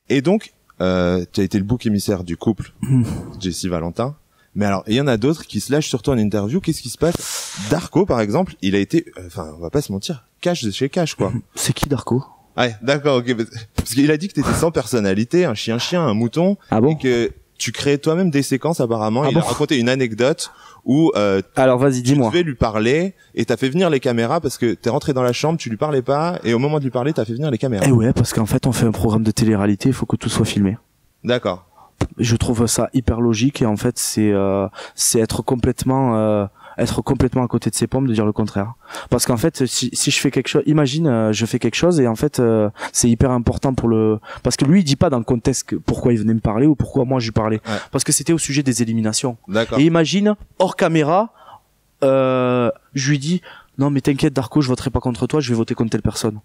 Et donc, tu as été le bouc émissaire du couple Jessie Valentin. Mais alors, il y en a d'autres qui se lâchent sur toi en interview. Qu'est-ce qui se passe? Darko, par exemple, il a été, enfin, on va pas se mentir, cash de chez cash, quoi. C'est qui Darko? Ouais, d'accord, ok. Parce qu'il a dit que t'étais sans personnalité, un chien, un mouton. Ah bon? Et que tu créais toi-même des séquences, apparemment. Il a raconté une anecdote où, alors vas-y, dis-moi. Tu devais lui parler et t'as fait venir les caméras parce que t'es rentré dans la chambre, tu lui parlais pas et au moment de lui parler, t'as fait venir les caméras. Eh ouais, parce qu'en fait, on fait un programme de télé-réalité, il faut que tout soit filmé. D'accord. Je trouve ça hyper logique et en fait c'est être complètement à côté de ses pompes de dire le contraire, parce qu'en fait si je fais quelque chose, imagine je fais quelque chose et en fait c'est hyper important parce que lui il dit pas dans le contexte pourquoi il venait me parler ou pourquoi moi je lui parlais, parce que c'était au sujet des éliminations. D'accord. Et imagine hors caméra je lui dis non mais t'inquiète Darko, je voterai pas contre toi, je vais voter contre telle personne.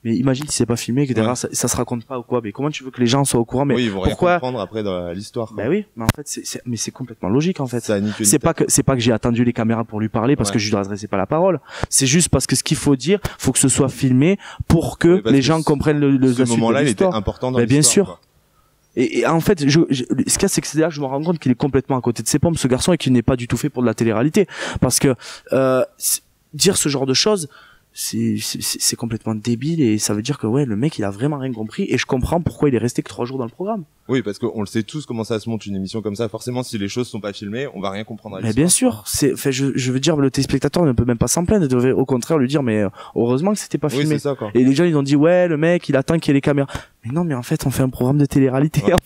Mais imagine si c'est pas filmé, que derrière ça se raconte pas ou quoi. Mais comment tu veux que les gens soient au courant? Mais oui, ils vont pourquoi rien comprendre après dans l'histoire. Bah oui, mais en fait c'est complètement logique en fait. C'est pas que j'ai attendu les caméras pour lui parler parce que je lui adressais pas la parole. C'est juste parce que ce qu'il faut dire, faut que ce soit filmé pour que les gens comprennent le ce moment-là, il était important dans l'histoire. Bien sûr. Et en fait, ce qu'il y a, c'est que c'est là que je me rends compte qu'il est complètement à côté de ses pompes, ce garçon, et qu'il n'est pas du tout fait pour de la télé-réalité. Parce que dire ce genre de choses, c'est complètement débile, et ça veut dire que le mec il a vraiment rien compris, et je comprends pourquoi il est resté que 3 jours dans le programme. Oui, parce qu'on le sait tous comment ça se monte une émission comme ça. Forcément, si les choses sont pas filmées, on va rien comprendre à l'histoire. Mais bien sûr, je veux dire, le téléspectateur ne peut même pas s'en plaindre, il devrait au contraire lui dire mais heureusement que c'était pas filmé. Oui, c'est ça, quoi. Et les gens ils ont dit ouais, le mec il attend qu'il y ait les caméras. Mais non, mais en fait on fait un programme de télé-réalité. En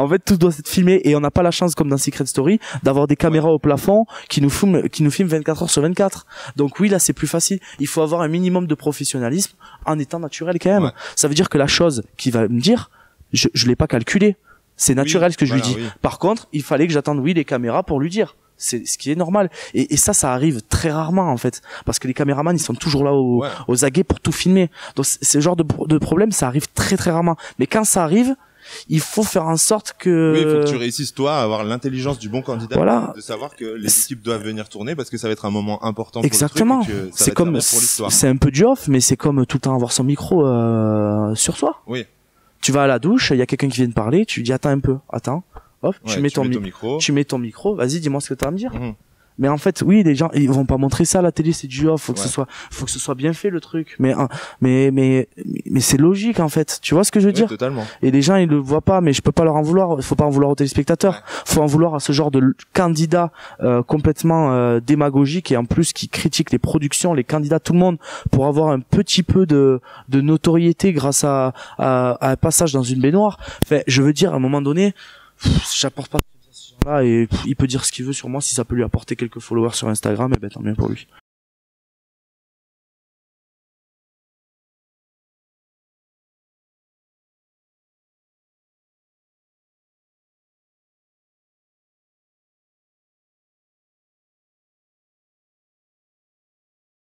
fait tout doit être filmé, et on n'a pas la chance comme dans Secret Story d'avoir des caméras au plafond qui nous filment 24 heures sur 24. Donc oui, là c'est plus facile. Il faut avoir un minimum de professionnalisme en étant naturel quand même. Ça veut dire que la chose qu'il va me dire, je l'ai pas calculé. C'est naturel ce que je lui dis. Oui. Par contre, il fallait que j'attende les caméras pour lui dire. C'est ce qui est normal. Et ça arrive très rarement en fait, parce que les caméramans ils sont toujours là aux aguets pour tout filmer. Donc ce genre de problème, ça arrive très très rarement. Mais quand ça arrive, il faut faire en sorte que... Oui, il faut que tu réussisses toi à avoir l'intelligence du bon candidat, de savoir que les équipes doivent venir tourner parce que ça va être un moment important. Exactement. Pour le truc, c'est comme, c'est un peu du off, mais c'est comme tout le temps avoir son micro sur soi. Oui. Tu vas à la douche, il y a quelqu'un qui vient te parler, tu lui dis attends un peu, hop, tu mets ton micro, vas-y, dis-moi ce que tu as à me dire. Mais en fait, oui, les gens, ils vont pas montrer ça à la télé, c'est du off, faut que ce soit bien fait, le truc. Mais c'est logique, en fait. Tu vois ce que je veux dire? Totalement. Et les gens, ils le voient pas, mais je peux pas leur en vouloir. Il faut pas en vouloir aux téléspectateurs. Faut en vouloir à ce genre de candidats, complètement, démagogiques, et en plus, qui critiquent les productions, les candidats, tout le monde, pour avoir un petit peu de notoriété grâce à un passage dans une baignoire. Enfin, je veux dire, à un moment donné, j'apporte pas là, et il peut dire ce qu'il veut sur moi, si ça peut lui apporter quelques followers sur Instagram, et ben tant mieux pour lui.